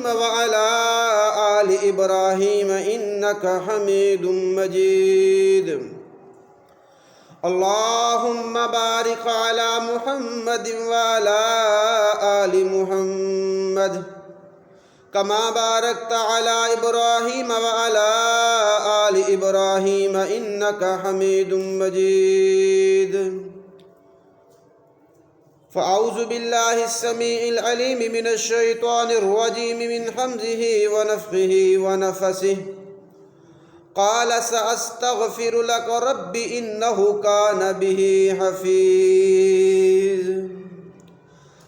إبراهيم وعلى آل إبراهيم إنك حميد مجيد. اللهم بارك على محمد وعلى آل محمد كما باركت على إبراهيم وعلى آل إبراهيم إنك حميد مجيد. فأعوذ بالله السميع العليم من الشيطان الرجيم من حمزه ونفخه ونفسه. قال سأستغفر لك رب إنه كان به حفيظ.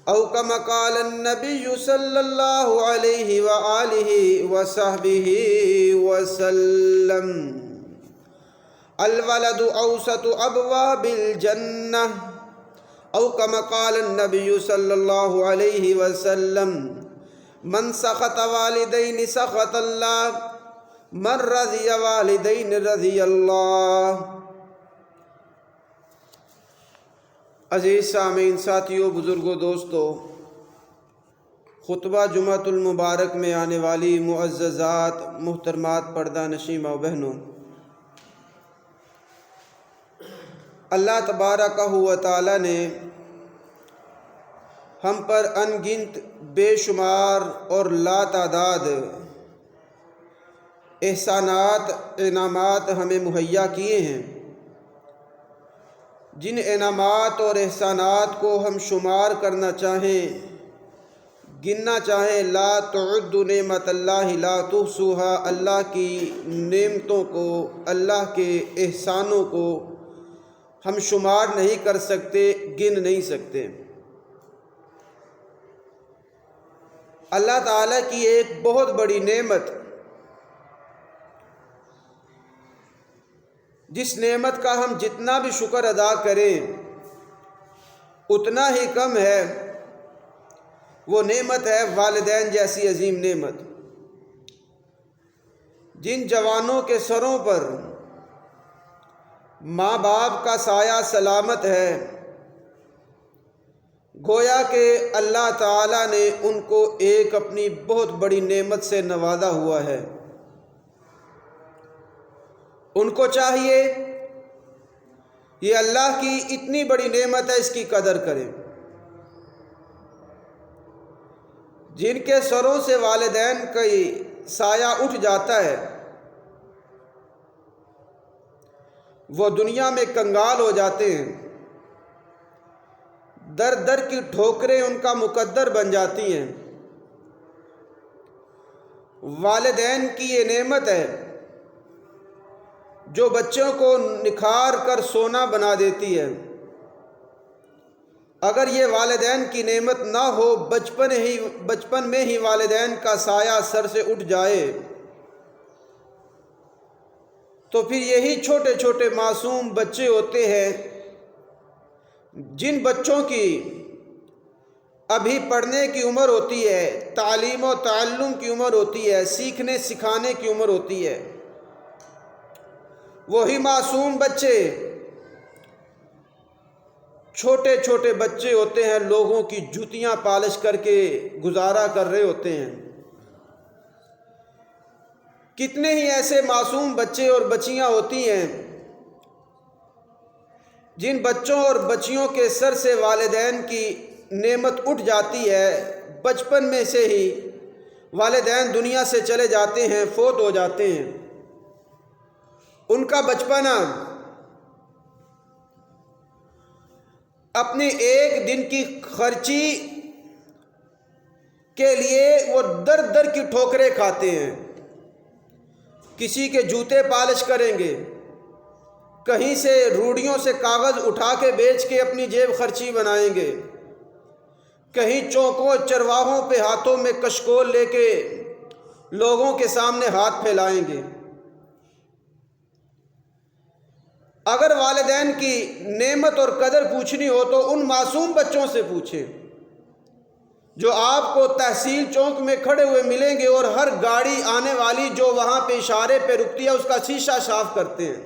أو كما قال النبي صلى الله عليه وآله وصحبه وسلم. الولد أوسط أبواب الجنة. أو كما قال النبي صلى الله عليه وسلم. من سخط والدين سخط الله، من رضی والدین رضی اللہ. عزیز سامعین، ساتھیوں، بزرگوں، دوستوں، خطبہ جمعۃ المبارک میں آنے والی معززات، محترمات، پردہ نشین ماں بہنوں، اللہ تبارک و تعالی نے ہم پر ان گنت، بے شمار اور لا تعداد احسانات، انعامات ہمیں مہیا کیے ہیں. جن انعامات اور احسانات کو ہم شمار کرنا چاہیں، گننا چاہیں، لا تعدوا نعمت اللہ لا تحصوها، اللہ کی نعمتوں کو، اللہ کے احسانوں کو ہم شمار نہیں کر سکتے، گن نہیں سکتے. اللہ تعالیٰ کی ایک بہت بڑی نعمت، جس نعمت کا ہم جتنا بھی شکر ادا کریں اتنا ہی کم ہے، وہ نعمت ہے والدین جیسی عظیم نعمت. جن جوانوں کے سروں پر ماں باپ کا سایہ سلامت ہے، گویا کہ اللہ تعالیٰ نے ان کو ایک اپنی بہت بڑی نعمت سے نوازا ہوا ہے. ان کو چاہیے یہ اللہ کی اتنی بڑی نعمت ہے، اس کی قدر کریں. جن کے سروں سے والدین کا سایہ اٹھ جاتا ہے، وہ دنیا میں کنگال ہو جاتے ہیں. در در کی ٹھوکریں ان کا مقدر بن جاتی ہیں. والدین کی یہ نعمت ہے جو بچوں کو نکھار کر سونا بنا دیتی ہے. اگر یہ والدین کی نعمت نہ ہو، بچپن میں ہی والدین کا سایہ سر سے اٹھ جائے، تو پھر یہی چھوٹے چھوٹے معصوم بچے ہوتے ہیں جن بچوں کی ابھی پڑھنے کی عمر ہوتی ہے، تعلیم و تعلم کی عمر ہوتی ہے، سیکھنے سکھانے کی عمر ہوتی ہے. وہی معصوم بچے، چھوٹے چھوٹے بچے ہوتے ہیں، لوگوں کی جوتیاں پالش کر کے گزارا کر رہے ہوتے ہیں. کتنے ہی ایسے معصوم بچے اور بچیاں ہوتی ہیں جن بچوں اور بچیوں کے سر سے والدین کی نعمت اٹھ جاتی ہے، بچپن میں سے ہی والدین دنیا سے چلے جاتے ہیں، فوت ہو جاتے ہیں. ان کا بچپنا اپنی ایک دن کی خرچی کے لیے وہ در در کی ٹھوکریں کھاتے ہیں. کسی کے جوتے پالش کریں گے، کہیں سے روڑیوں سے کاغذ اٹھا کے بیچ کے اپنی جیب خرچی بنائیں گے، کہیں چوکوں چرواہوں پہ ہاتھوں میں کشکول لے کے لوگوں کے سامنے ہاتھ پھیلائیں گے. اگر والدین کی نعمت اور قدر پوچھنی ہو تو ان معصوم بچوں سے پوچھیں جو آپ کو تحصیل چوک میں کھڑے ہوئے ملیں گے اور ہر گاڑی آنے والی جو وہاں پہ اشارے پہ رکتی ہے اس کا شیشہ صاف کرتے ہیں.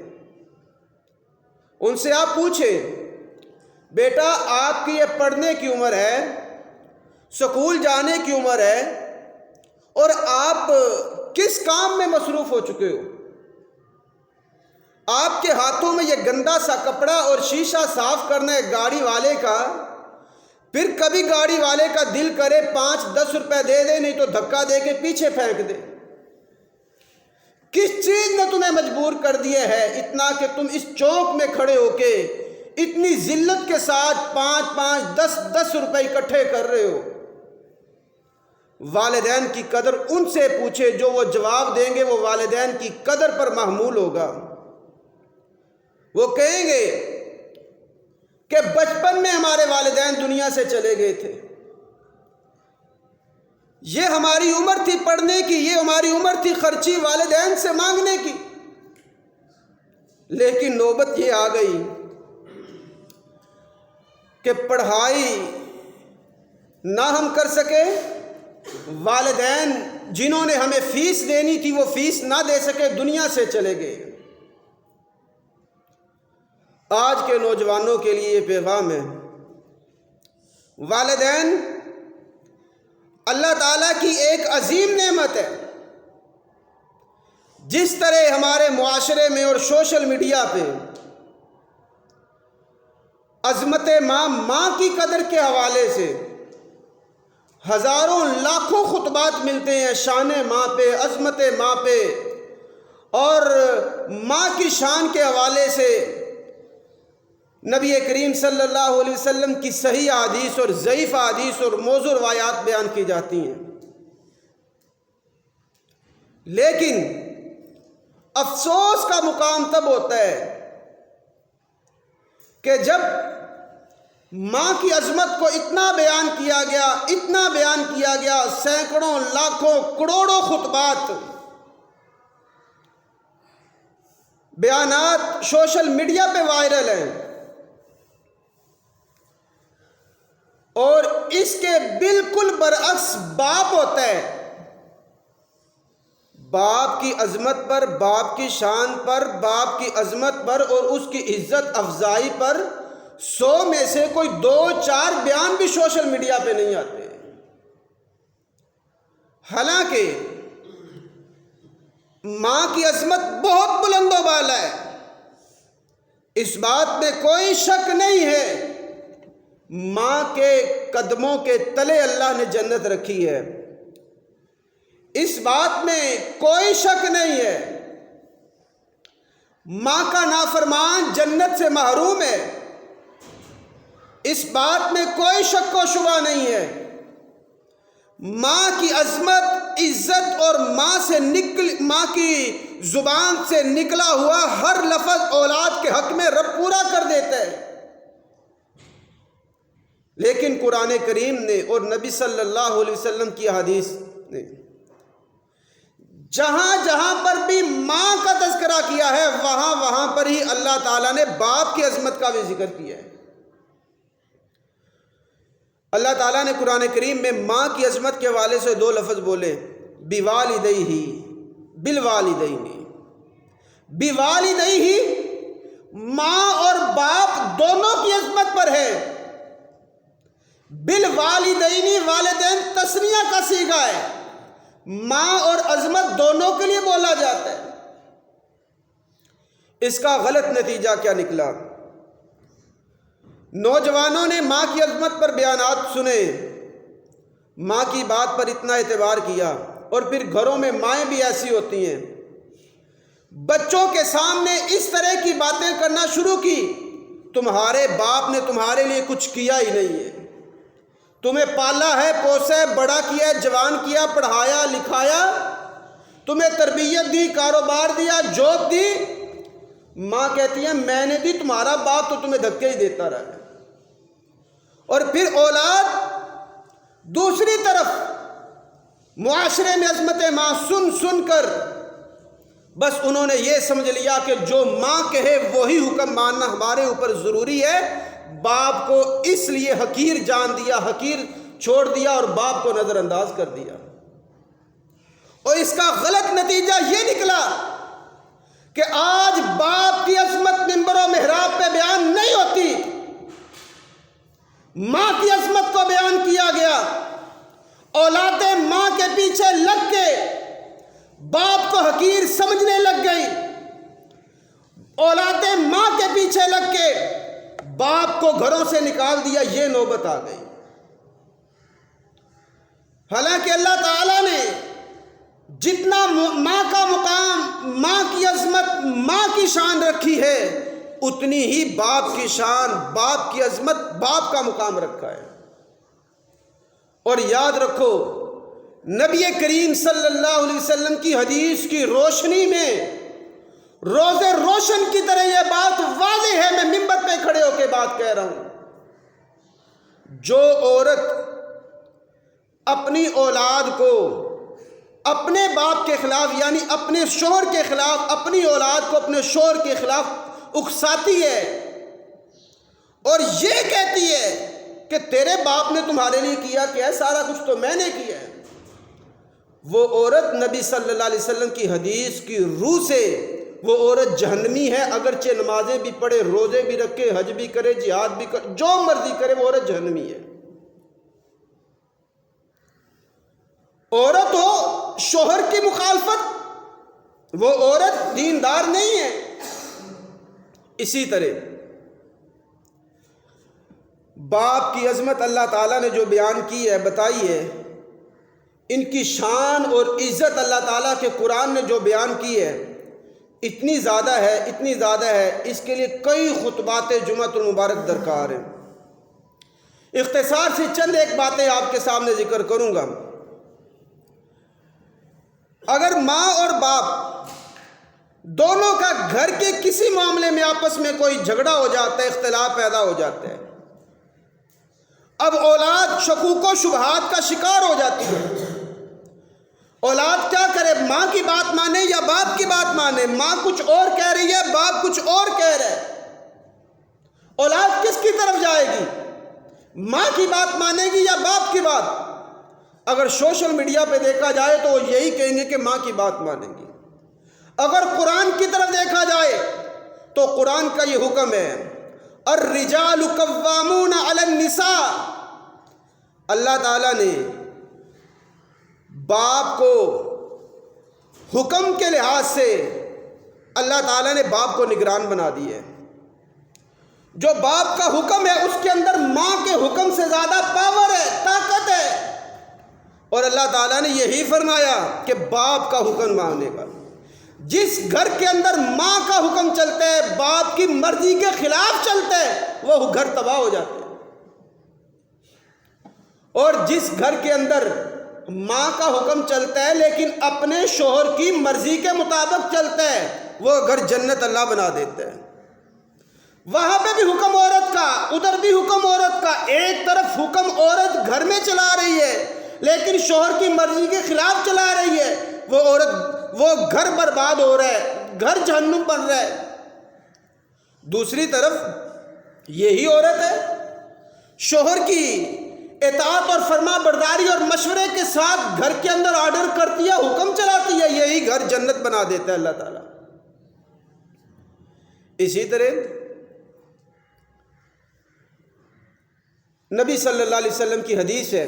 ان سے آپ پوچھیں، بیٹا آپ کی یہ پڑھنے کی عمر ہے، سکول جانے کی عمر ہے، کام میں مصروف ہو چکے ہو؟ آپ کے ہاتھوں میں یہ گندا سا کپڑا اور شیشہ صاف کرنا ہے گاڑی والے کا، پھر کبھی گاڑی والے کا دل کرے 5-10 روپے دے دے، نہیں تو دھکا دے کے پیچھے پھینک دے۔ کس چیز نے تمہیں مجبور کر دیا ہے اتنا کہ تم اس چوک میں کھڑے ہو کے اتنی ذلت کے ساتھ 5-5 10-10 روپے اکٹھے کر رہے ہو؟ والدین کی قدر ان سے پوچھے، جو وہ جواب دیں گے وہ والدین کی قدر پر محمول ہوگا۔ وہ کہیں گے کہ بچپن میں ہمارے والدین دنیا سے چلے گئے تھے، یہ ہماری عمر تھی پڑھنے کی، یہ ہماری عمر تھی خرچی والدین سے مانگنے کی، لیکن نوبت یہ آ گئی کہ پڑھائی نہ ہم کر سکے، والدین جنہوں نے ہمیں فیس دینی تھی وہ فیس نہ دے سکے، دنیا سے چلے گئے۔ آج کے نوجوانوں کے لیے یہ پیغام ہے، والدین اللہ تعالیٰ کی ایک عظیم نعمت ہے۔ جس طرح ہمارے معاشرے میں اور سوشل میڈیا پہ عظمت ماں کی قدر کے حوالے سے ہزاروں لاکھوں خطبات ملتے ہیں شان ماں پہ، عظمت ماں پہ، اور ماں کی شان کے حوالے سے نبی کریم صلی اللہ علیہ وسلم کی صحیح احادیث اور ضعیف احادیث اور موضوع روایات بیان کی جاتی ہیں، لیکن افسوس کا مقام تب ہوتا ہے کہ جب ماں کی عظمت کو اتنا بیان کیا گیا، سینکڑوں لاکھوں کروڑوں خطبات بیانات سوشل میڈیا پہ وائرل ہیں، اور اس کے بالکل برعکس باپ ہوتا ہے۔ باپ کی عظمت پر، باپ کی شان پر، باپ کی عظمت پر اور اس کی عزت افزائی پر 100 میں سے کوئی 2-4 بیان بھی سوشل میڈیا پہ نہیں آتے، حالانکہ ماں کی عظمت بہت بلند و بالا ہے، اس بات میں کوئی شک نہیں ہے۔ ماں کے قدموں کے تلے اللہ نے جنت رکھی ہے، اس بات میں کوئی شک نہیں ہے۔ ماں کا نافرمان جنت سے محروم ہے، اس بات میں کوئی شک و شبہ نہیں ہے۔ ماں کی عظمت، عزت اور ماں کی زبان سے نکلا ہوا ہر لفظ اولاد کے حق میں رب پورا کر دیتا ہے، لیکن قرآن کریم نے اور نبی صلی اللہ علیہ وسلم کی حدیث نے جہاں جہاں پر بھی ماں کا تذکرہ کیا ہے وہاں پر ہی اللہ تعالیٰ نے باپ کی عظمت کا بھی ذکر کیا ہے۔ اللہ تعالیٰ نے قرآن کریم میں ماں کی عظمت کے حوالے سے 2 لفظ بولے، بِوَالِدَيْهِ بِالْوَالِدَيْنِ۔ بِوَالِدَيْهِ ماں اور باپ دونوں کی عظمت پر ہے، بالوالدین والدین تثنیہ کا صیغہ ہے، ماں اور عظمت دونوں کے لیے بولا جاتا ہے۔ اس کا غلط نتیجہ کیا نکلا؟ نوجوانوں نے ماں کی عظمت پر بیانات سنے، ماں کی بات پر اتنا اعتبار کیا، اور پھر گھروں میں مائیں بھی ایسی ہوتی ہیں، بچوں کے سامنے اس طرح کی باتیں کرنا شروع کی، تمہارے باپ نے تمہارے لیے کچھ کیا ہی نہیں ہے، تمہیں پالا ہے، پوسا ہے، بڑا کیا ہے، جوان کیا، پڑھایا لکھایا، تمہیں تربیت دی، کاروبار دیا، جاب دی۔ ماں کہتی ہے میں نے دی، تمہارا باپ تو تمہیں دھکے ہی دیتا رہا ہے۔ اور پھر اولاد دوسری طرف معاشرے میں عظمت ماں سن کر بس انہوں نے یہ سمجھ لیا کہ جو ماں کہے وہی حکم ماننا ہمارے اوپر ضروری ہے، باپ کو اس لیے حقیر جان دیا، حقیر چھوڑ دیا اور باپ کو نظر انداز کر دیا، اور اس کا غلط نتیجہ یہ نکلا کہ آج باپ کی عظمت منبر و محراب پہ بیان نہیں ہوتی، ماں کی عظمت کو بیان کیا گیا۔ اولادیں ماں کے پیچھے لگ کے باپ حقیر سمجھنے لگ گئی، اولادیں ماں کے پیچھے لگ کے باپ کو گھروں سے نکال دیا، یہ نوبت آ گئی۔ حالانکہ اللہ تعالیٰ نے جتنا ماں کا مقام، ماں کی عظمت، ماں کی شان رکھی ہے، اتنی ہی باپ کی شان، باپ کی عظمت، باپ کا مقام رکھا ہے۔ اور یاد رکھو، نبی کریم صلی اللہ علیہ وسلم کی حدیث کی روشنی میں روزے روشن کی طرح یہ بات واضح ہے، میں منبر پہ کھڑے ہو کے بات کہہ رہا ہوں، جو عورت اپنی اولاد کو اپنے باپ کے خلاف، یعنی اپنے شوہر کے خلاف، اپنی اولاد کو اپنے شوہر کے خلاف اکساتی ہے اور یہ کہتی ہے کہ تیرے باپ نے تمہارے لیے کیا کیا ہے، سارا کچھ تو میں نے کیا ہے، وہ عورت نبی صلی اللہ علیہ وسلم کی حدیث کی روح سے وہ عورت جہنمی ہے، اگرچہ نمازیں بھی پڑھے، روزے بھی رکھے، حج بھی کرے، جہاد بھی کرے، جو مرضی کرے، وہ عورت جہنمی ہے۔ عورت ہو شوہر کی مخالفت، وہ عورت دیندار نہیں ہے۔ اسی طرح باپ کی عظمت اللہ تعالیٰ نے جو بیان کی ہے، بتائی ہے، ان کی شان اور عزت اللہ تعالیٰ کے قرآن نے جو بیان کی ہے، اتنی زیادہ ہے، اتنی زیادہ ہے، اس کے لیے کئی خطبات جمعۃ المبارک درکار ہیں۔ اختصار سے چند ایک باتیں آپ کے سامنے ذکر کروں گا۔ اگر ماں اور باپ دونوں کا گھر کے کسی معاملے میں آپس میں کوئی جھگڑا ہو جاتا ہے، اختلاف پیدا ہو جاتا ہے، اب اولاد شکوک و شبہات کا شکار ہو جاتی ہے۔ اولاد کیا کرے؟ ماں کی بات مانے یا باپ کی بات مانے؟ ماں کچھ اور کہہ رہی ہے، باپ کچھ اور کہہ رہا ہے، اولاد کس کی طرف جائے گی؟ ماں کی بات مانے گی یا باپ کی بات؟ اگر سوشل میڈیا پہ دیکھا جائے تو وہ یہی کہیں گے کہ ماں کی بات مانیں گی۔ اگر قرآن کی طرف دیکھا جائے تو قرآن کا یہ حکم ہے، الرجال قوامون علی النساء۔ اللہ تعالیٰ نے باپ کو حکم کے لحاظ سے اللہ تعالیٰ نے باپ کو نگران بنا دی ہے۔ جو باپ کا حکم ہے اس کے اندر ماں کے حکم سے زیادہ پاور ہے، طاقت ہے، اور اللہ تعالیٰ نے یہی فرمایا کہ باپ کا حکم ماننے کا۔ جس گھر کے اندر ماں کا حکم چلتا ہے، باپ کی مرضی کے خلاف چلتا ہے، وہ گھر تباہ ہو جاتا ہے، اور جس گھر کے اندر ماں کا حکم چلتا ہے لیکن اپنے شوہر کی مرضی کے مطابق چلتا ہے، وہ گھر جنت اللہ بنا دیتا ہے۔ وہاں پہ بھی حکم عورت کا، ادھر بھی حکم عورت کا، ایک طرف حکم عورت گھر میں چلا رہی ہے لیکن شوہر کی مرضی کے خلاف چلا رہی ہے، وہ عورت، وہ گھر برباد ہو رہا ہے، گھر جہنم بن رہا ہے۔ دوسری طرف یہی عورت ہے، شوہر کی اطاعت اور فرما برداری اور مشورے کے ساتھ گھر کے اندر آرڈر کرتی ہے، حکم چلاتی ہے، یہی گھر جنت بنا دیتا ہے اللہ تعالیٰ۔ اسی طرح نبی صلی اللہ علیہ وسلم کی حدیث ہے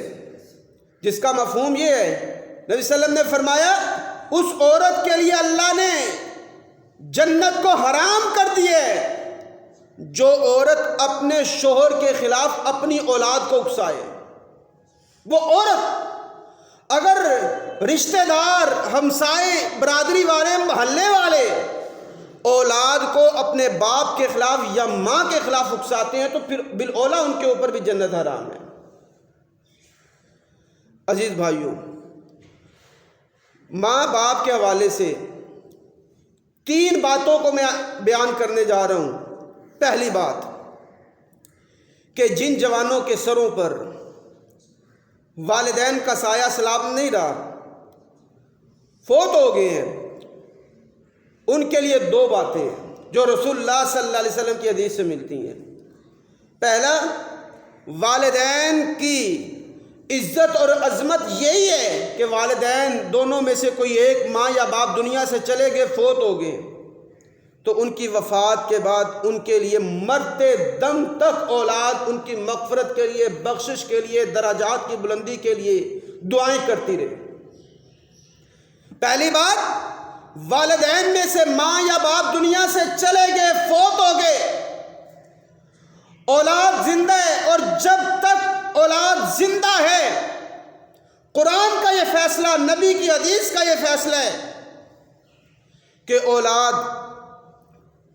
جس کا مفہوم یہ ہے، نبی صلی اللہ علیہ وسلم نے فرمایا، اس عورت کے لیے اللہ نے جنت کو حرام کر دیے جو عورت اپنے شوہر کے خلاف اپنی اولاد کو اکسائے۔ وہ عورت اگر رشتہ دار، ہمسائے، برادری والے، محلے والے اولاد کو اپنے باپ کے خلاف یا ماں کے خلاف اکساتے ہیں تو پھر بالاولیٰ ان کے اوپر بھی جنت حرام ہے۔ عزیز بھائیوں، ماں باپ کے حوالے سے 3 باتوں کو میں بیان کرنے جا رہا ہوں۔ پہلی بات کہ جن جوانوں کے سروں پر والدین کا سایہ سلام نہیں رہا، فوت ہو گئے ہیں، ان کے لیے 2 باتیں جو رسول اللہ صلی اللہ علیہ وسلم کی حدیث سے ملتی ہیں۔ پہلا، والدین کی عزت اور عظمت یہی ہے کہ والدین دونوں میں سے کوئی ایک، ماں یا باپ، دنیا سے چلے گئے، فوت ہو گئے، تو ان کی وفات کے بعد ان کے لیے مرتے دم تک اولاد ان کی مغفرت کے لیے، بخشش کے لیے، درجات کی بلندی کے لیے دعائیں کرتی رہے۔ پہلی بات، والدین میں سے ماں یا باپ دنیا سے چلے گئے، فوت ہو گئے، اولاد زندہ ہے، اور جب تک اولاد زندہ ہے قرآن کا یہ فیصلہ، نبی کی حدیث کا یہ فیصلہ ہے کہ اولاد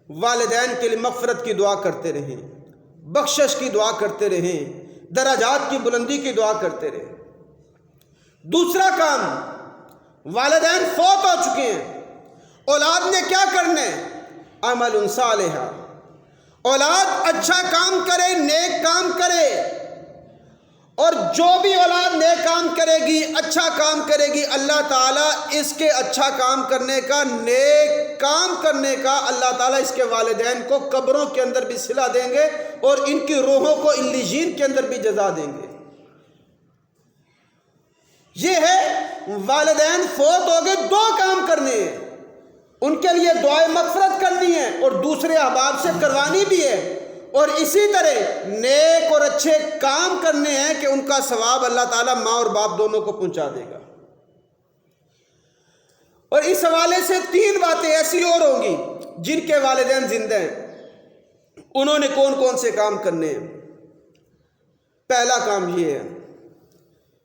والدین کے لیے مغفرت کی دعا کرتے رہیں، بخشش کی دعا کرتے رہیں، درجات کی بلندی کی دعا کرتے رہیں۔ دوسرا کام، والدین فوت ہو چکے ہیں، اولاد نے کیا کرنا ہے؟ عمل صالح، اولاد اچھا کام کرے، نیک کام کرے، اور جو بھی اولاد نیک کام کرے گی، اچھا کام کرے گی، اللہ تعالیٰ اس کے اچھا کام کرنے کا، نیک کام کرنے کا، اللہ تعالیٰ اس کے والدین کو قبروں کے اندر بھی صلہ دیں گے اور ان کی روحوں کو علیین کے اندر بھی جزا دیں گے۔ یہ ہے والدین فوت ہو گئے، دو کام کرنے ہیں، ان کے لیے دعائے مغفرت کرنی ہے اور دوسرے احباب سے کروانی بھی ہے، اور اسی طرح نیک اور اچھے کام کرنے ہیں کہ ان کا ثواب اللہ تعالیٰ ماں اور باپ دونوں کو پہنچا دے گا۔ اور اس حوالے سے 3 باتیں ایسی اور ہوں گی جن کے والدین زندہ ہیں، انہوں نے کون کون سے کام کرنے ہیں۔ پہلا کام یہ ہے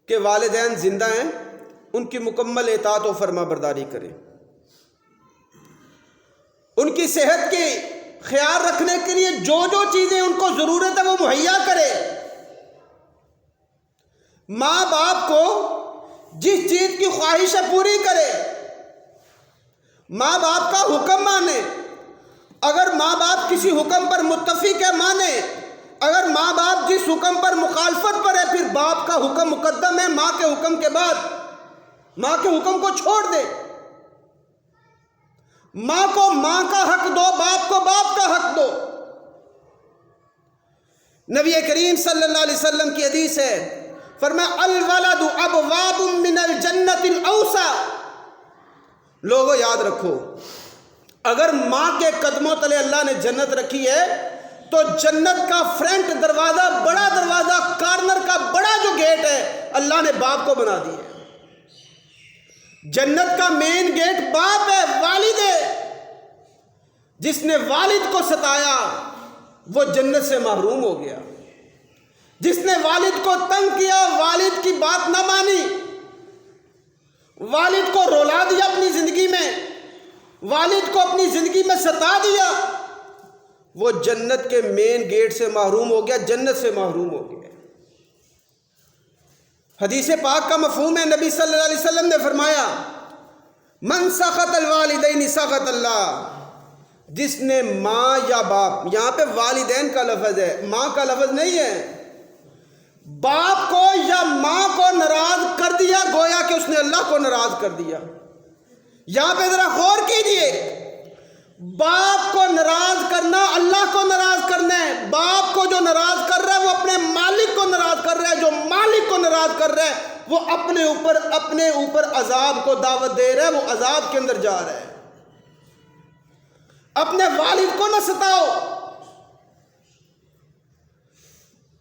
کہ والدین زندہ ہیں، ان کی مکمل اطاعت و فرما برداری کریں، ان کی صحت کی خیال رکھنے کے لیے جو جو چیزیں ان کو ضرورت ہے وہ مہیا کرے، ماں باپ کو جس چیز کی خواہش ہے پوری کرے، ماں باپ کا حکم مانے، اگر ماں باپ کسی حکم پر متفق ہے مانے، اگر ماں باپ جس حکم پر مخالفت پر ہے پھر باپ کا حکم مقدم ہے، ماں کے حکم کے بعد ماں کے حکم کو چھوڑ دے، ماں کو ماں کا حق دو، باپ کو باپ کا حق دو۔ نبی کریم صلی اللہ علیہ وسلم کی حدیث ہے، فرمایا الولد ابواب من الجنت الاوسع۔ لوگوں یاد رکھو، اگر ماں کے قدموں تلے اللہ نے جنت رکھی ہے تو جنت کا فرنٹ دروازہ، بڑا دروازہ، کارنر کا بڑا جو گیٹ ہے اللہ نے باپ کو بنا دیا ہے۔ جنت کا مین گیٹ باپ ہے، والد ہے۔ جس نے والد کو ستایا وہ جنت سے محروم ہو گیا، جس نے والد کو تنگ کیا، والد کی بات نہ مانی، والد کو رولا دیا اپنی زندگی میں، والد کو اپنی زندگی میں ستا دیا، وہ جنت کے مین گیٹ سے محروم ہو گیا، جنت سے محروم ہو گیا۔ حدیث پاک کا مفہوم ہے، نبی صلی اللہ علیہ وسلم نے فرمایا من سخط الوالدین سخط اللہ، جس نے ماں یا باپ، یہاں پہ والدین کا لفظ ہے، ماں کا لفظ نہیں ہے، باپ کو یا ماں کو ناراض کر دیا گویا کہ اس نے اللہ کو ناراض کر دیا۔ یہاں پہ ذرا غور کیجئے، باپ کو ناراض کرنا اللہ کو ناراض کرنا ہے۔ باپ کو جو ناراض کر رہا ہے وہ اپنے مالک کو ناراض کر رہا ہے، جو مالک کو ناراض کر رہا ہے وہ اپنے اوپر عذاب کو دعوت دے رہا ہے، وہ عذاب کے اندر جا رہا ہے۔ اپنے والد کو نہ ستاؤ۔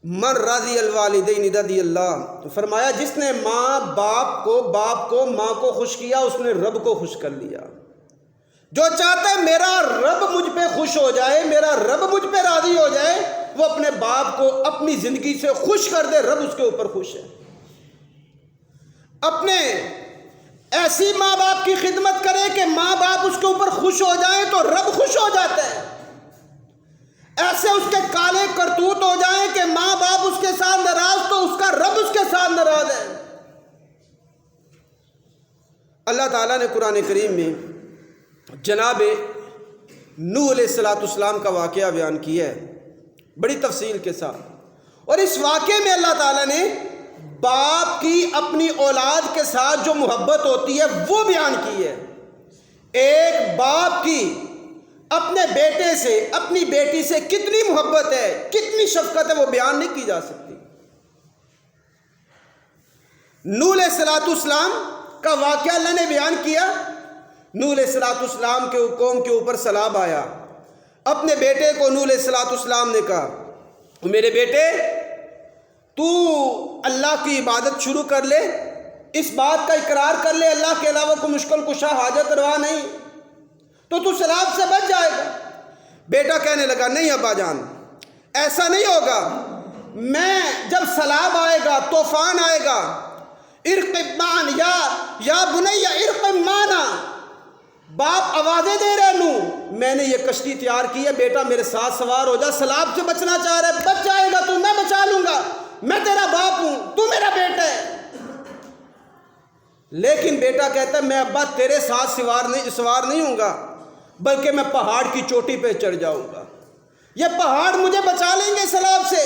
من رضی الوالدین رضی اللہ، فرمایا جس نے باپ کو ماں کو خوش کیا اس نے رب کو خوش کر لیا۔ جو چاہتا ہے میرا رب مجھ پہ خوش ہو جائے، میرا رب مجھ پہ راضی ہو جائے، وہ اپنے باپ کو اپنی زندگی سے خوش کر دے، رب اس کے اوپر خوش ہے۔ اپنے ایسی ماں باپ کی خدمت کرے کہ ماں باپ اس کے اوپر خوش ہو جائیں تو رب خوش ہو جاتا ہے۔ ایسے اس کے کالے کرتوت ہو جائیں کہ ماں باپ اس کے ساتھ ناراض تو اس کا رب اس کے ساتھ ناراض ہے۔ اللہ تعالیٰ نے قرآن کریم میں جناب نوح علیہ السلام کا واقعہ بیان کیا ہے بڑی تفصیل کے ساتھ، اور اس واقعے میں اللہ تعالیٰ نے باپ کی اپنی اولاد کے ساتھ جو محبت ہوتی ہے وہ بیان کی ہے۔ ایک باپ کی اپنے بیٹے سے، اپنی بیٹی سے کتنی محبت ہے، کتنی شفقت ہے، وہ بیان نہیں کی جا سکتی۔ نوح علیہ السلام کا واقعہ اللہ نے بیان کیا۔ نوح علیہ السلام کے قوم کے اوپر سیلاب آیا، اپنے بیٹے کو نوح علیہ السلام نے کہا میرے بیٹے تو اللہ کی عبادت شروع کر لے، اس بات کا اقرار کر لے اللہ کے علاوہ کوئی مشکل کشا حاجت روا نہیں، تو سیلاب سے بچ جائے گا۔ بیٹا کہنے لگا نہیں ابا جان، ایسا نہیں ہوگا، میں جب سیلاب آئے گا، طوفان آئے گا، ارقب معنا یا بنیا ارقب معنا، باپ آوازیں دے رہے نو، میں نے یہ کشتی تیار کی ہے، بیٹا میرے ساتھ سوار ہو جا، سیلاب سے بچنا چاہ رہا ہے، بچ جائے گا تو میں بچا لوں گا، میں تیرا باپ ہوں، تو میرا بیٹا ہے۔ لیکن بیٹا کہتا ہے میں ابا تیرے ساتھ سوار نہیں ہوں گا، بلکہ میں پہاڑ کی چوٹی پہ چڑھ جاؤں گا، یہ پہاڑ مجھے بچا لیں گے سیلاب سے۔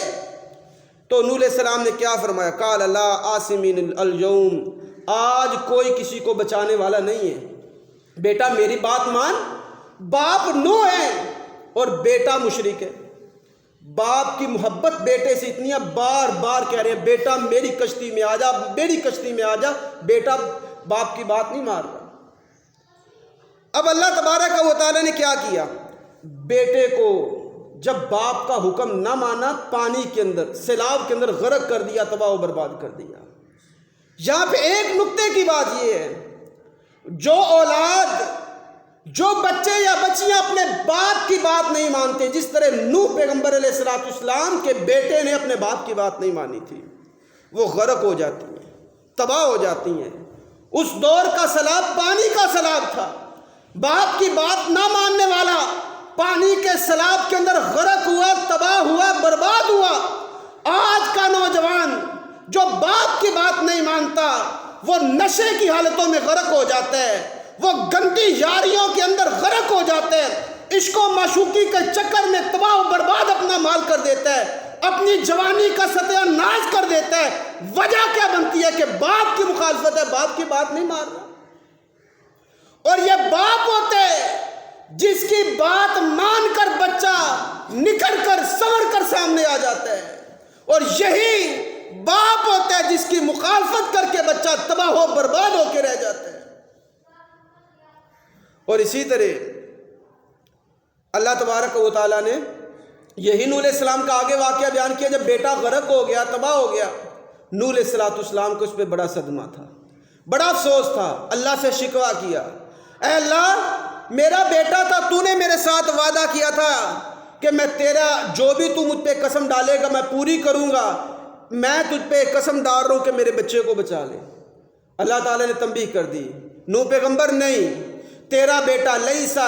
تو نوح علیہ السلام نے کیا فرمایا؟ قال لا عاصمین اليوم، آج کوئی کسی کو بچانے والا نہیں ہے، بیٹا میری بات مان۔ باپ نوح ہے اور بیٹا مشرک ہے، باپ کی محبت بیٹے سے اتنی ہے، بار بار کہہ رہے ہیں بیٹا میری کشتی میں آ جا، میری کشتی میں آ جا، بیٹا باپ کی بات نہیں مان رہا۔ اب اللہ تبارک و تعالیٰ نے کیا کیا؟ بیٹے کو جب باپ کا حکم نہ مانا، پانی کے اندر، سیلاب کے اندر غرق کر دیا، تباہ و برباد کر دیا۔ یہاں پہ ایک نکتے کی بات یہ ہے، جو اولاد، جو بچے یا بچیاں اپنے باپ کی بات نہیں مانتے، جس طرح نوح پیغمبر علیہ السلام کے بیٹے نے اپنے باپ کی بات نہیں مانی تھی، وہ غرق ہو جاتی ہیں، تباہ ہو جاتی ہیں۔ اس دور کا سیلاب پانی کا سیلاب تھا، باپ کی بات نہ ماننے والا پانی کے سیلاب کے اندر غرق ہوا، تباہ ہوا، برباد ہوا۔ آج کا نوجوان جو باپ کی بات نہیں مانتا، وہ نشے کی حالتوں میں غرق ہو جاتا ہے، وہ گندی یاریوں کے اندر غرق ہو جاتا ہے، عشق و معشوقی کے چکر میں تباہ و برباد اپنا مال کر دیتا ہے، اپنی جوانی کا ستیہ ناش کر دیتا ہے۔ وجہ کیا بنتی ہے کہ باپ کی مخالفت ہے، باپ کی بات نہیں مان رہا۔ اور یہ باپ ہوتے جس کی بات مان کر بچہ نکل کر سنور کر سامنے آ جاتا ہے، اور یہی باپ ہوتا ہے جس کی مخالفت کر کے بچہ تباہ و برباد ہو کے رہ جاتا ہے۔ اور اسی طرح اللہ تبارک و تعالیٰ نے یہی نوح علیہ السلام کا آگے واقعہ بیان کیا، جب بیٹا غرق ہو گیا، تباہ ہو گیا، نوح علیہ السلام کو اس پہ بڑا صدمہ تھا، بڑا افسوس تھا، اللہ سے شکوہ کیا، اے اللہ میرا بیٹا تھا، تو نے میرے ساتھ وعدہ کیا تھا کہ میں تیرا جو بھی تو مجھ پہ قسم ڈالے گا میں پوری کروں گا، میں تجھ پہ قسم ڈال رہا ہوں کہ میرے بچے کو بچا لے۔ اللہ تعالیٰ نے تنبیہ کر دی، نوح پیغمبر نہیں، تیرا بیٹا لیسا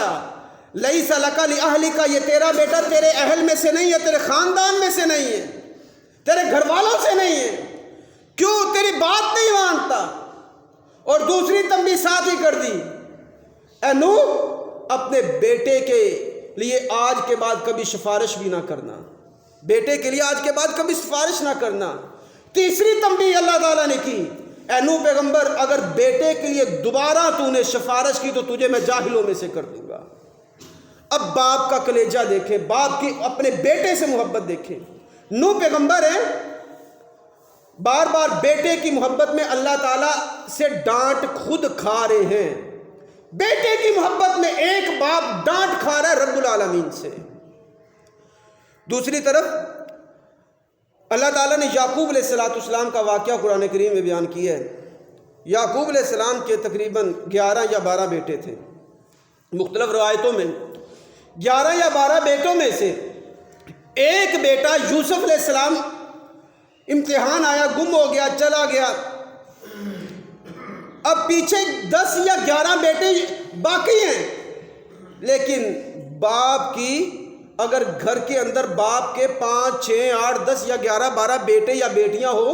لک لأہلک، یہ تیرا بیٹا تیرے اہل میں سے نہیں ہے، تیرے خاندان میں سے نہیں ہے، تیرے گھر والوں سے نہیں ہے، کیوں تیری بات نہیں مانتا۔ اور دوسری تنبیہ ساتھ ہی کر دی، اے نوح اپنے بیٹے کے لیے آج کے بعد کبھی سفارش بھی نہ کرنا، بیٹے کے لیے آج کے بعد کبھی سفارش نہ کرنا۔ تیسری تنبیہ اللہ تعالیٰ نے کی، اے نوح پیغمبر اگر بیٹے کے لیے دوبارہ تو نے سفارش کی تو تجھے میں جاہلوں میں سے کر دوں گا۔ اب باپ کا کلیجہ دیکھیں، باپ کی اپنے بیٹے سے محبت دیکھیں۔ نوح پیغمبر ہیں، بار بار بیٹے کی محبت میں اللہ تعالیٰ سے ڈانٹ خود کھا رہے ہیں، بیٹے کی محبت میں ایک باپ ڈانٹ کھا رہا ہے رب العالمین سے۔ دوسری طرف اللہ تعالیٰ نے یعقوب علیہ السلام کا واقعہ قرآن کریم میں بیان کیا ہے۔ یعقوب علیہ السلام کے تقریباً 11 یا 12 بیٹے تھے، مختلف روایتوں میں 11 یا 12 بیٹوں میں سے ایک بیٹا یوسف علیہ السلام امتحان آیا، گم ہو گیا، چلا گیا، اب پیچھے 10 یا 11 بیٹے باقی ہیں، لیکن باپ کی اگر گھر کے اندر باپ کے 5 6 8 10 یا 11 12 بیٹے یا بیٹیاں ہو،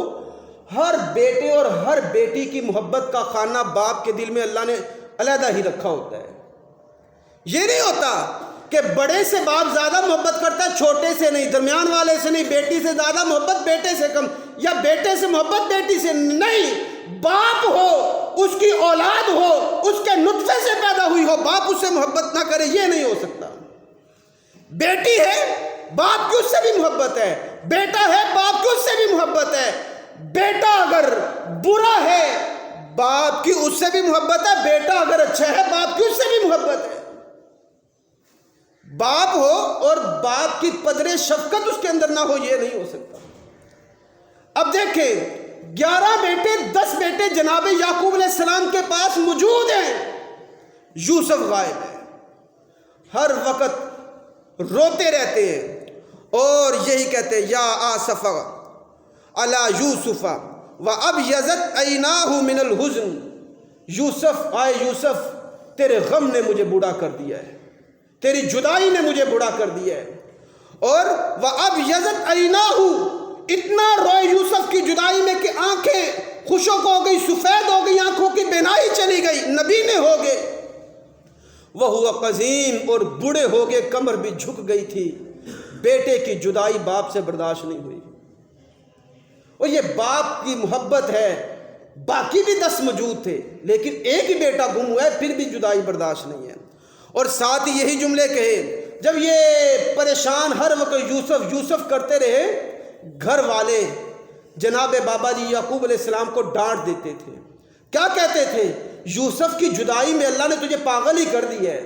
ہر بیٹے اور ہر بیٹی کی محبت کا خانہ باپ کے دل میں اللہ نے علیحدہ ہی رکھا ہوتا ہے۔ یہ نہیں ہوتا کہ بڑے سے باپ زیادہ محبت کرتا ہے، چھوٹے سے نہیں، درمیان والے سے نہیں، بیٹی سے زیادہ محبت بیٹے سے کم، یا بیٹے سے محبت بیٹی سے نہیں۔ باپ ہو، اس کی اولاد ہو، اس کے نطفے سے پیدا ہوئی ہو، باپ اس سے محبت نہ کرے، یہ نہیں ہو سکتا۔ بیٹی ہے، باپ کی اس سے بھی محبت ہے، بیٹا ہے، باپ کی اس سے بھی محبت ہے۔ بیٹا اگر برا ہے باپ کی اس سے بھی محبت ہے، بیٹا اگر اچھا ہے باپ کی اس سے بھی محبت ہے۔ باپ ہو اور باپ کی قدر شفقت اس کے اندر نہ ہو، یہ نہیں ہو سکتا۔ اب دیکھیں 11 بیٹے 10 بیٹے جناب یعقوب علیہ السلام کے پاس موجود ہیں، یوسف غائب ہے، ہر وقت روتے رہتے ہیں اور یہی کہتے ہیں یا آصف علی یوسف و اب یزت عیناہ من الحزن، یوسف آئے یوسف تیرے غم نے مجھے بوڑھا کر دیا ہے، تیری جدائی نے مجھے بوڑھا کر دیا ہے۔ اور وہ اب یزت عیناہ، اتنا روئے یوسف کی جدائی میں کہ آنکھیں خشک ہو گئی، سفید ہو گئی، آنکھوں کی بینائی چلی گئی، نبینے ہو گئے۔ وہ قزیم، اور بوڑھے ہو گئے، کمر بھی جھک گئی تھی۔ بیٹے کی جدائی باپ سے برداشت نہیں ہوئی، اور یہ باپ کی محبت ہے۔ باقی بھی 10 موجود تھے لیکن ایک ہی بیٹا گم ہوا ہے، پھر بھی جدائی برداشت نہیں ہے۔ اور ساتھ ہی یہی جملے کہے، جب یہ پریشان ہر وقت یوسف یوسف کرتے رہے، گھر والے جناب بابا جی یعقوب علیہ السلام کو ڈانٹ دیتے تھے۔ کیا کہتے تھے؟ یوسف کی جدائی میں اللہ نے تجھے پاگل ہی کر دیا ہے،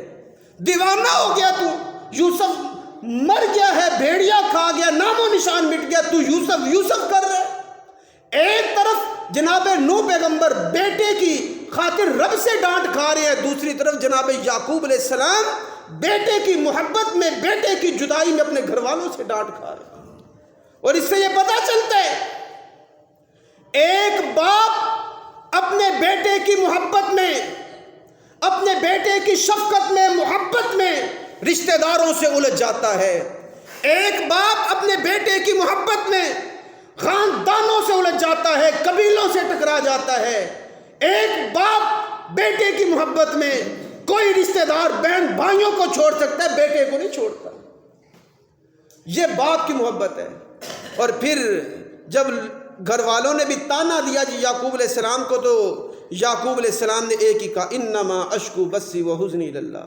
دیوانہ ہو گیا تو، یوسف مر گیا ہے، بھیڑیا کھا گیا، نام و نشان مٹ گیا، تو یوسف یوسف کر رہے۔ ایک طرف جناب نوح پیغمبر بیٹے کی خاطر رب سے ڈانٹ کھا رہے ہیں، دوسری طرف جناب یعقوب علیہ السلام بیٹے کی محبت میں، بیٹے کی جدائی میں اپنے گھر والوں سے ڈانٹ کھا رہے ہیں۔ اور اس سے یہ پتہ چلتا ہے ایک باپ اپنے بیٹے کی محبت میں، اپنے بیٹے کی شفقت میں، محبت میں رشتہ داروں سے الجھ جاتا ہے۔ ایک باپ اپنے بیٹے کی محبت میں خاندانوں سے الجھ جاتا ہے، قبیلوں سے ٹکرا جاتا ہے۔ ایک باپ بیٹے کی محبت میں کوئی رشتہ دار بہن بھائیوں کو چھوڑ سکتا ہے، بیٹے کو نہیں چھوڑتا۔ یہ باپ کی محبت ہے۔ اور پھر جب گھر والوں نے بھی تانا دیا جی یعقوب علیہ السلام کو، تو یعقوب علیہ السلام نے ایک ہی کہا، انما اشکو بثی وحزنی اللہ،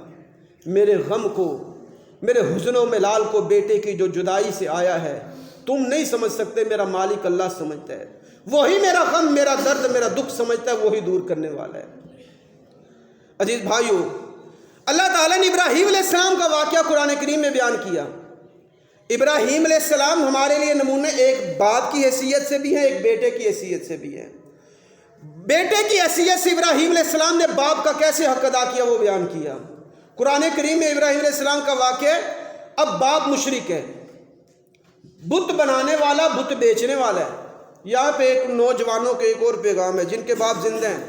میرے غم کو، میرے حزن و ملال کو بیٹے کی جو جدائی سے آیا ہے تم نہیں سمجھ سکتے، میرا مالک اللہ سمجھتا ہے، وہی میرا غم، میرا درد، میرا دکھ سمجھتا ہے، وہی دور کرنے والا ہے۔ عزیز بھائیو، اللہ تعالیٰ نے ابراہیم علیہ السلام کا واقعہ قرآن کریم میں بیان کیا۔ ابراہیم علیہ السلام ہمارے لیے نمونے ایک باپ کی حیثیت سے بھی ہیں، ایک بیٹے کی حیثیت سے بھی ہیں۔ بیٹے کی حیثیت سے ابراہیم علیہ السلام نے باپ کا کیسے حق ادا کیا وہ بیان کیا۔ قرآن کریم میں ابراہیم علیہ السلام کا واقعہ، اب باپ مشرک ہے، بت بنانے والا، بت بیچنے والا ہے۔ یہاں پہ ایک نوجوانوں کے ایک اور پیغام ہے جن کے باپ زندہ ہیں۔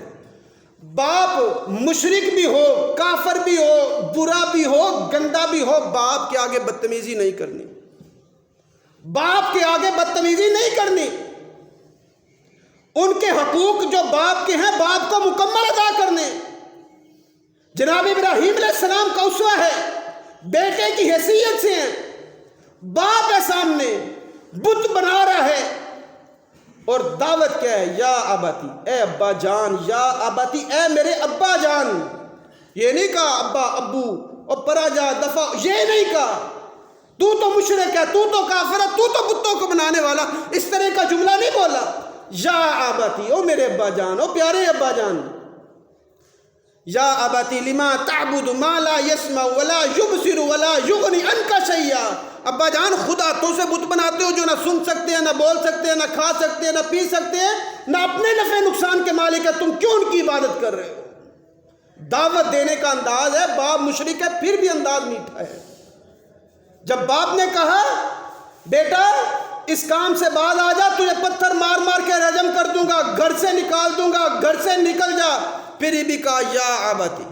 باپ مشرک بھی ہو، کافر بھی ہو، برا بھی ہو، گندا بھی ہو، باپ کے آگے بدتمیزی نہیں کرنی، باپ کے آگے بدتمیزی نہیں کرنی۔ ان کے حقوق جو باپ کے ہیں باپ کو مکمل ادا کرنے۔ جناب ابراہیم علیہ السلام کا اسوہ ہے، بیٹے کی حیثیت سے ہیں، باپ ہے سامنے، بت بنا رہا ہے، اور دعوت کیا ہے؟ یا اباتی، اے ابا جان، یا اباتی، اے میرے ابا جان۔ یہ نہیں کہا ابا، ابو، اور پرا جا دفع، یہ نہیں کہا تو مشرک ہے، تو کافر ہے، تو بتوں کو بنانے والا، اس طرح کا جملہ نہیں بولا۔ یا اباتی، او میرے ابا جان، او پیارے ابا جان۔ یا اباتی لما تعبد ما لا يسمع ولا يبصر ولا يغني عنك شيئا، ابا جان خدا تو سے بت بناتے ہو جو نہ سن سکتے ہیں، نہ بول سکتے ہیں، نہ کھا سکتے ہیں، نہ پی سکتے ہیں، نہ اپنے نفع نقصان کے مالک ہے، تم کیوں ان کی عبادت کر رہے ہو؟ دعوت دینے کا انداز ہے، باپ مشرک ہے پھر بھی انداز میٹھا ہے۔ جب باپ نے کہا بیٹا اس کام سے باز آ جا، تجھے پتھر مار مار کے رجم کر دوں گا، گھر سے نکال دوں گا، گھر سے نکل جا، پھر بھی کہا یا اباتی،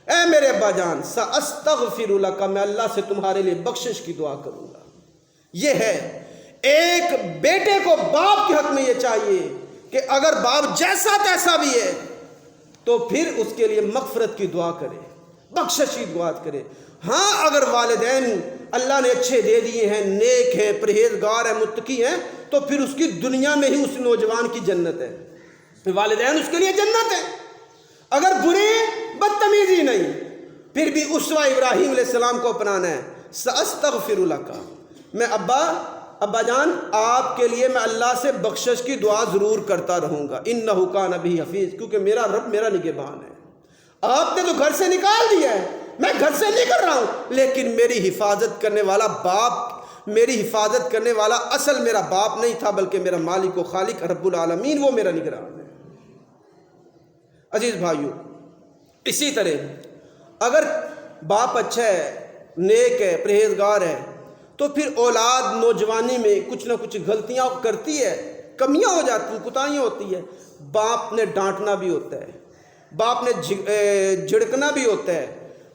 اے میرے ابا جان، ساستغفر لک، میں اللہ سے تمہارے لیے بخشش کی دعا کروں گا۔ یہ ہے ایک بیٹے کو باپ کے حق میں یہ چاہیے کہ اگر باپ جیسا تیسا بھی ہے تو پھر اس کے لیے مغفرت کی دعا کرے، بخشش کی دعا کرے۔ ہاں اگر والدین اللہ نے اچھے دے دیے ہیں، نیک ہیں، پرہیزگار ہیں، متقی ہیں، تو پھر اس کی دنیا میں ہی اس نوجوان کی جنت ہے، والدین اس کے لیے جنت ہے۔ اگر برے، بدتمیزی نہیں، پھر بھی اسوہ ابراہیم علیہ السلام کو اپنانا ہے۔ ساستغفر لک، میں ابا جان آپ کے لیے میں اللہ سے بخشش کی دعا ضرور کرتا رہوں گا، انہ کان بی حفیظ، کیونکہ میرا رب میرا نگہبان ہے۔ آپ نے تو گھر سے نکال دیا ہے، میں گھر سے نہیں کر رہا ہوں، لیکن میری حفاظت کرنے والا باپ، میری حفاظت کرنے والا اصل میرا باپ نہیں تھا بلکہ میرا مالک و خالق رب العالمین، وہ میرا نگران ہے۔ عزیز بھائیو، اسی طرح اگر باپ اچھا ہے، نیک ہے، پرہیزگار ہے، تو پھر اولاد نوجوانی میں کچھ نہ کچھ غلطیاں کرتی ہے، کمیاں ہو جاتی ہیں، کوتاہیاں ہوتی ہے، باپ نے ڈانٹنا بھی ہوتا ہے، باپ نے جھڑکنا بھی ہوتا ہے،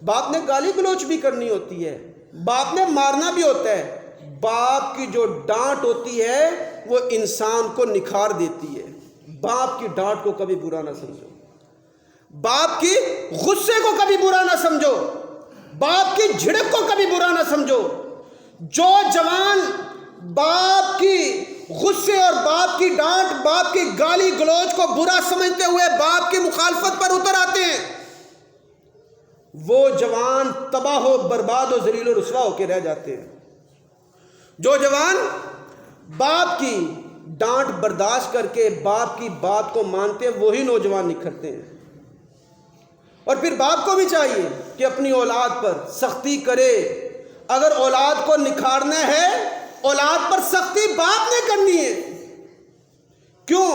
باپ نے گالی گلوچ بھی کرنی ہوتی ہے، باپ نے مارنا بھی ہوتا ہے۔ باپ کی جو ڈانٹ ہوتی ہے وہ انسان کو نکھار دیتی ہے۔ باپ کی ڈانٹ کو کبھی برا نہ سمجھو، باپ کی غصے کو کبھی برا نہ سمجھو، باپ کی جھڑک کو کبھی برا نہ سمجھو۔ جو جوان باپ کی غصے اور باپ کی ڈانٹ، باپ کی گالی گلوچ کو برا سمجھتے ہوئے باپ کی مخالفت پر اتر آتے ہیں، وہ جوان تباہ و برباد و ذلیل و رسوا ہو کے رہ جاتے ہیں۔ جو جوان باپ کی ڈانٹ برداشت کر کے باپ کی بات کو مانتے ہیں وہی نوجوان نکھرتے ہیں۔ اور پھر باپ کو بھی چاہیے کہ اپنی اولاد پر سختی کرے۔ اگر اولاد کو نکھارنا ہے، اولاد پر سختی باپ نے کرنی ہے۔ کیوں؟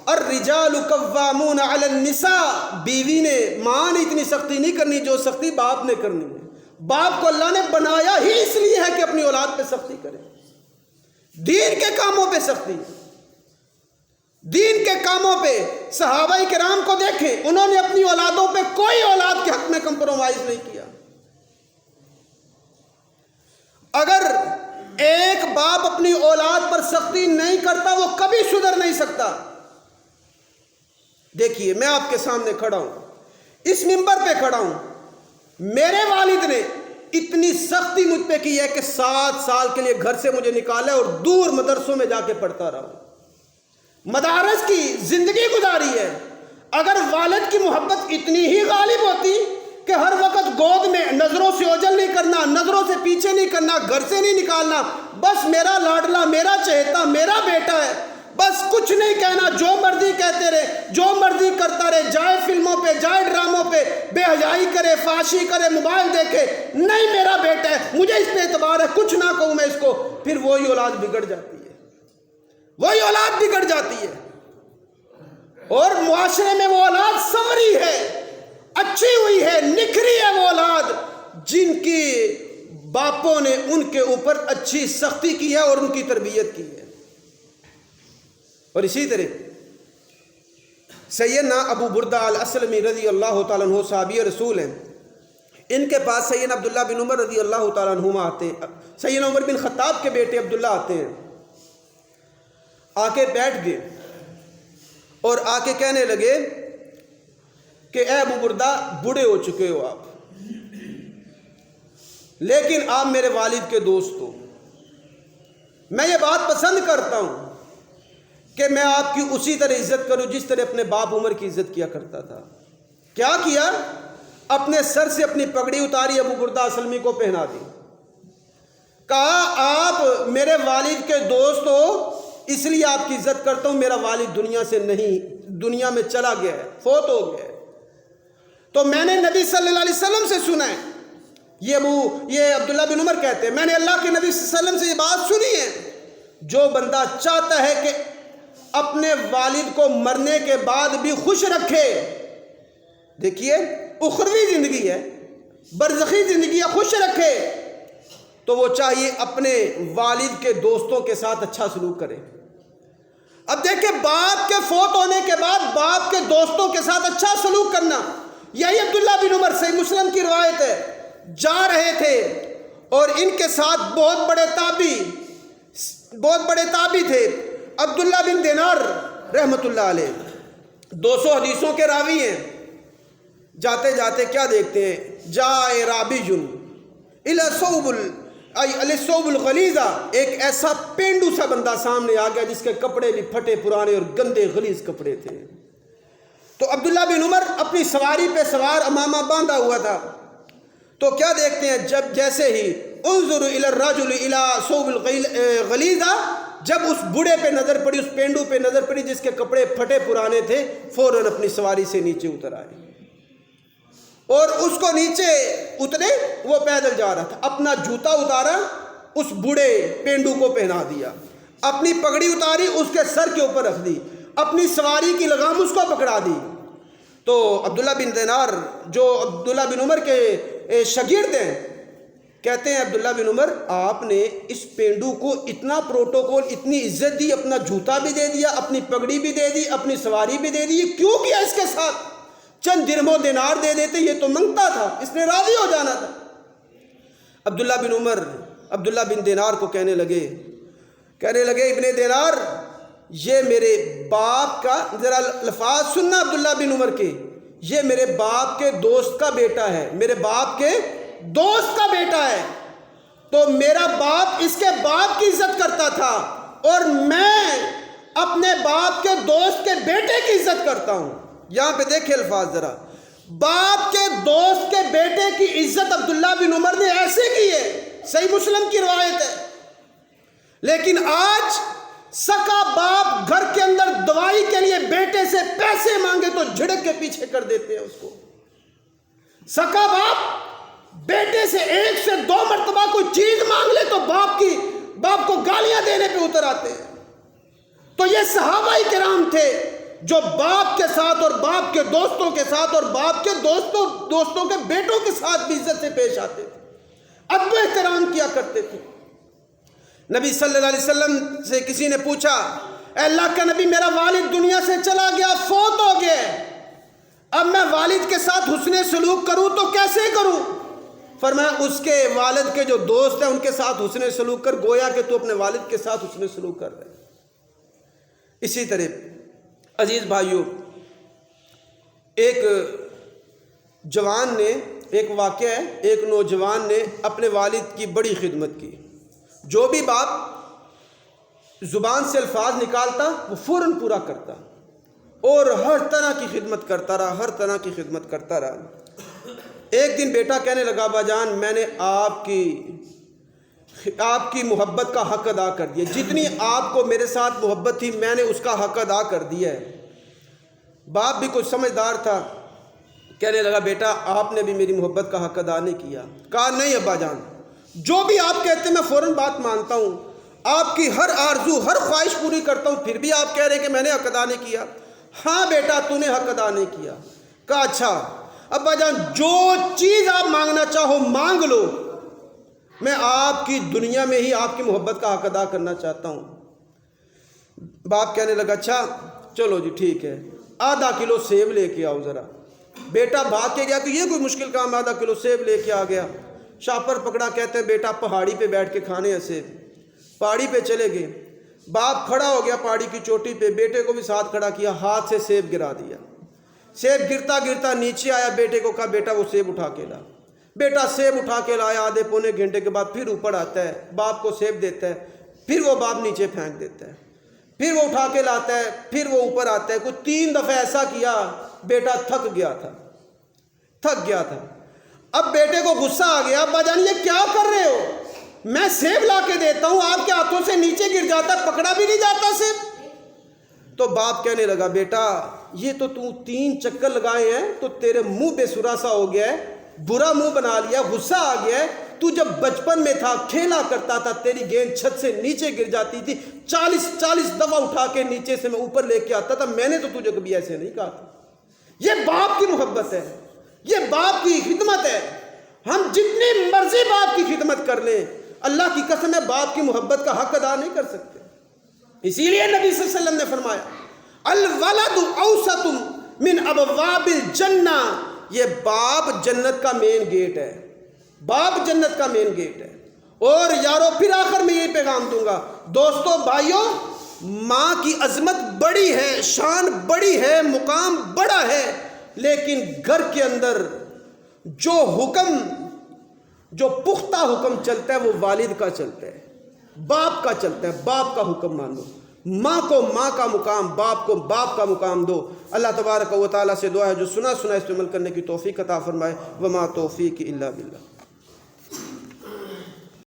الرجال قوامون علی النساء، بیوی نے، ماں نے اتنی سختی نہیں کرنی جو سختی باپ نے کرنی ہے۔ باپ کو اللہ نے بنایا ہی اس لیے ہے کہ اپنی اولاد پہ سختی کرے، دین کے کاموں پہ سختی۔ دین کے کاموں پہ صحابہ کرام کو دیکھیں، انہوں نے اپنی اولادوں پہ کوئی اولاد کے حق میں کمپرومائز نہیں کیا۔ اگر ایک باپ اپنی اولاد پر سختی نہیں کرتا وہ کبھی سدھر نہیں سکتا۔ دیکھیے، میں آپ کے سامنے کھڑا ہوں، اس منبر پہ کھڑا ہوں، میرے والد نے اتنی سختی مجھ پہ کی ہے کہ 7 سال کے لیے گھر سے مجھے نکالا اور دور مدرسوں میں جا کے پڑھتا رہا ہوں، مدارس کی زندگی گزاری ہے۔ اگر والد کی محبت اتنی ہی غالب ہوتی کہ ہر وقت گود میں، نظروں سے اوجھل نہیں کرنا، نظروں سے پیچھے نہیں کرنا، گھر سے نہیں نکالنا، بس میرا لاڈلا، میرا چہیتا، میرا بیٹا ہے، بس کچھ نہیں کہنا، جو مرضی کہتے رہے، جو مرضی کرتا رہے، جائے فلموں پہ، جائے ڈراموں پہ، بے حیائی کرے، فحاشی کرے، موبائل دیکھے، نہیں میرا بیٹا ہے، مجھے اس پہ اعتبار ہے، کچھ نہ کہوں میں اس کو، پھر وہی اولاد بگڑ جاتی ہے، وہی اولاد بگڑ جاتی ہے۔ اور معاشرے میں وہ اولاد سنوری ہے، اچھی ہوئی ہے، نکھری ہے وہ اولاد جن کی باپوں نے ان کے اوپر اچھی سختی کی ہے اور ان کی تربیت کی ہے۔ اور اسی طرح سیدنا ابو بردہ الاسلمی رضی اللہ تعالیٰ عنہ صحابی رسول ہیں، ان کے پاس سیدنا عبداللہ بن عمر رضی اللہ تعالیٰ عنہما آتے ہیں، سیدنا عمر بن خطاب کے بیٹے عبداللہ آتے ہیں، آ کے بیٹھ گئے اور آ کے کہنے لگے کہ اے ابو بردہ، بوڑھے ہو چکے ہو آپ، لیکن آپ میرے والد کے دوست ہو، میں یہ بات پسند کرتا ہوں کہ میں آپ کی اسی طرح عزت کروں جس طرح اپنے باپ عمر کی عزت کیا کرتا تھا۔ کیا کیا؟ اپنے سر سے اپنی پگڑی اتاری، ابو بردہ اسلمی کو پہنا دی، کہا آپ میرے والد کے دوست ہو اس لیے آپ کی عزت کرتا ہوں، میرا والد دنیا سے نہیں، دنیا میں چلا گیا ہے، فوت ہو گیا ہے، تو میں نے نبی صلی اللہ علیہ وسلم سے سنا ہے، یہ عبداللہ بن عمر کہتے ہیں، میں نے اللہ کے نبی صلی اللہ علیہ وسلم سے یہ بات سنی ہے، جو بندہ چاہتا ہے کہ اپنے والد کو مرنے کے بعد بھی خوش رکھے، دیکھیے اخروی زندگی ہے، برزخی زندگی ہے، خوش رکھے، تو وہ چاہیے اپنے والد کے دوستوں کے ساتھ اچھا سلوک کرے۔ اب دیکھیں، باپ کے فوت ہونے کے بعد باپ کے دوستوں کے ساتھ اچھا سلوک کرنا، یہی عبداللہ بن عمر، صحیح مسلم کی روایت ہے، جا رہے تھے اور ان کے ساتھ بہت بڑے تابعی تھے، عبداللہ بن دینار رحمۃ اللہ علیہ، 200 حدیثوں کے راوی ہیں۔ جاتے جاتے کیا دیکھتے ہیں؟ جائے رابیجن الصوب الغلیظہ، ایک ایسا پینڈو سا بندہ سامنے آ گیا جس کے کپڑے بھی پھٹے پرانے اور گندے غلیظ کپڑے تھے۔ تو عبداللہ بن عمر اپنی سواری پہ سوار، امامہ باندھا ہوا تھا، تو کیا دیکھتے ہیں؟ جب جیسے ہی انظر الی الرجل الی ثوب الغلیظہ، جب اس بوڑھے پہ نظر پڑی، اس پینڈو پہ نظر پڑی جس کے کپڑے پھٹے پرانے تھے، فوراً اپنی سواری سے نیچے اتر آئے اور اس کو نیچے اترے، وہ پیدل جا رہا تھا، اپنا جوتا اتارا، اس بوڑھے پینڈو کو پہنا دیا، اپنی پگڑی اتاری، اس کے سر کے اوپر رکھ دی، اپنی سواری کی لگام اس کو پکڑا دی۔ تو عبداللہ بن دینار جو عبداللہ بن عمر کے شاگرد ہیں، کہتے ہیں عبداللہ بن عمر آپ نے اس پینڈو کو اتنا پروٹوکول، اتنی عزت دی، اپنا جوتا بھی دے دیا، اپنی پگڑی بھی دے دی، اپنی سواری بھی دے دی، یہ کیوں کیا اس کے ساتھ؟ چند درہم و دینار دے دیتے، یہ تو منگتا تھا، اس نے راضی ہو جانا تھا۔ عبداللہ بن عمر عبداللہ بن دینار کو کہنے لگے ابن دینار، یہ میرے باپ کا، ذرا الفاظ سننا عبداللہ بن عمر کے، یہ میرے باپ کے دوست کا بیٹا ہے، میرے باپ کے دوست کا بیٹا ہے، تو میرا باپ اس کے باپ کی عزت کرتا تھا اور میں اپنے باپ کے دوست کے بیٹے کی عزت کرتا ہوں۔ یہاں پہ دیکھیں الفاظ ذرا، باپ کے دوست کے بیٹے کی عزت عبداللہ بن عمر نے ایسے کی ہے، صحیح مسلم کی روایت ہے۔ لیکن آج سکا باپ گھر کے اندر دوائی کے لیے بیٹے سے پیسے مانگے تو جھڑک کے پیچھے کر دیتے ہیں اس کو۔ سکا باپ بیٹے سے 1 سے 2 مرتبہ کوئی چیز مانگ لے تو باپ کو گالیاں دینے پہ اتر آتے ہیں۔ تو یہ صحابہ کرام تھے جو باپ کے ساتھ اور باپ کے دوستوں کے ساتھ اور باپ کے دوستوں کے بیٹوں کے ساتھ بھی عزت سے پیش آتے تھے، ادب و احترام کیا کرتے تھے۔ نبی صلی اللہ علیہ وسلم سے کسی نے پوچھا، اے اللہ کا نبی، میرا والد دنیا سے چلا گیا، فوت ہو گیا، اب میں والد کے ساتھ حسن سلوک کروں تو کیسے کروں؟ فرمایا اس کے والد کے جو دوست ہیں ان کے ساتھ حسن سلوک کر، گویا کہ تو اپنے والد کے ساتھ حسن سلوک کر رہے۔ اسی طرح عزیز بھائیوں، ایک واقعہ ہے، ایک نوجوان نے اپنے والد کی بڑی خدمت کی۔ جو بھی باپ زبان سے الفاظ نکالتا وہ فوراً پورا کرتا اور ہر طرح کی خدمت کرتا رہا۔ ایک دن بیٹا کہنے لگا، ابا جان، میں نے آپ کی محبت کا حق ادا کر دیا، جتنی آپ کو میرے ساتھ محبت تھی میں نے اس کا حق ادا کر دیا ہے۔ باپ بھی کچھ سمجھدار تھا، کہنے لگا، بیٹا آپ نے بھی میری محبت کا حق ادا نہیں کیا۔ کہا نہیں ابا جان، جو بھی آپ کہتے ہیں میں فوراً بات مانتا ہوں، آپ کی ہر آرزو ہر خواہش پوری کرتا ہوں، پھر بھی آپ کہہ رہے کہ میں نے حق ادا نہیں کیا۔ ہاں بیٹا تو نے حق ادا نہیں کیا۔ کہا اچھا ابا جان، جو چیز آپ مانگنا چاہو مانگ لو، میں آپ کی دنیا میں ہی آپ کی محبت کا حق ادا کرنا چاہتا ہوں۔ باپ کہنے لگا اچھا چلو جی ٹھیک ہے، آدھا کلو سیب لے کے آؤ ذرا۔ بیٹا بھاگ کے گیا کہ یہ کوئی مشکل کام، آدھا کلو سیب لے کے آ گیا۔ شاپر پکڑا، کہتے ہیں بیٹا پہاڑی پہ بیٹھ کے کھانے ہیں سیب۔ پہاڑی پہ چلے گئے، باپ کھڑا ہو گیا پہاڑی کی چوٹی پہ، بیٹے کو بھی ساتھ کھڑا کیا، ہاتھ سے سیب گرا دیا۔ سیب گرتا گرتا نیچے آیا، بیٹے کو کہا بیٹا وہ سیب اٹھا کے لا۔ بیٹا سیب اٹھا کے لایا، آدھے پونے گھنٹے کے بعد پھر اوپر آتا ہے، باپ کو سیب دیتا ہے، پھر وہ باپ نیچے پھینک دیتا ہے، پھر وہ اٹھا کے لاتا ہے، پھر وہ اوپر آتا ہے۔ کچھ 3 دفعہ ایسا کیا، بیٹا تھک گیا تھا۔ اب بیٹے کو غصہ آ گیا، ابا جان یہ کیا کر رہے ہو؟ میں سیب لا کے دیتا ہوں، آپ کے ہاتھوں سے نیچے گر جاتا، پکڑا بھی نہیں جاتا سیب۔ تو باپ کہنے لگا بیٹا یہ تو 3 چکر لگائے ہیں تو تیرے منہ بے سراسا ہو گیا ہے، برا منہ بنا لیا، غصہ آ گیا ہے۔ تو جب بچپن میں تھا کھیلا کرتا تھا، تیری گیند چھت سے نیچے گر جاتی تھی، 40 دفعہ اٹھا کے نیچے سے میں اوپر لے کے آتا تھا، میں نے تو تجھے کبھی ایسے نہیں کہا تھا۔ یہ باپ کی محبت ہے، یہ باپ کی خدمت ہے۔ ہم جتنی مرضی باپ کی خدمت کر لیں، اللہ کی قسم ہے باپ کی محبت کا حق ادا نہیں کر سکتے۔ اسی لیے نبی صلی اللہ علیہ وسلم نے فرمایا الولد اوسط من ابواب الجنہ، یہ باپ جنت کا مین گیٹ ہے، باپ جنت کا مین گیٹ ہے۔ اور یارو پھر آخر میں یہی پیغام دوں گا، دوستو بھائیو، ماں کی عظمت بڑی ہے، شان بڑی ہے، مقام بڑا ہے، لیکن گھر کے اندر جو پختہ حکم چلتا ہے وہ والد کا چلتا ہے، باپ کا چلتا ہے، باپ کا حکم مانو۔ ماں کو ماں کا مقام، باپ کو باپ کا مقام دو۔ اللہ تبارک و تعالیٰ سے دعا ہے جو سنا اس پہ عمل کرنے کی توفیق عطا فرمائے۔ وما توفیق الا باللہ۔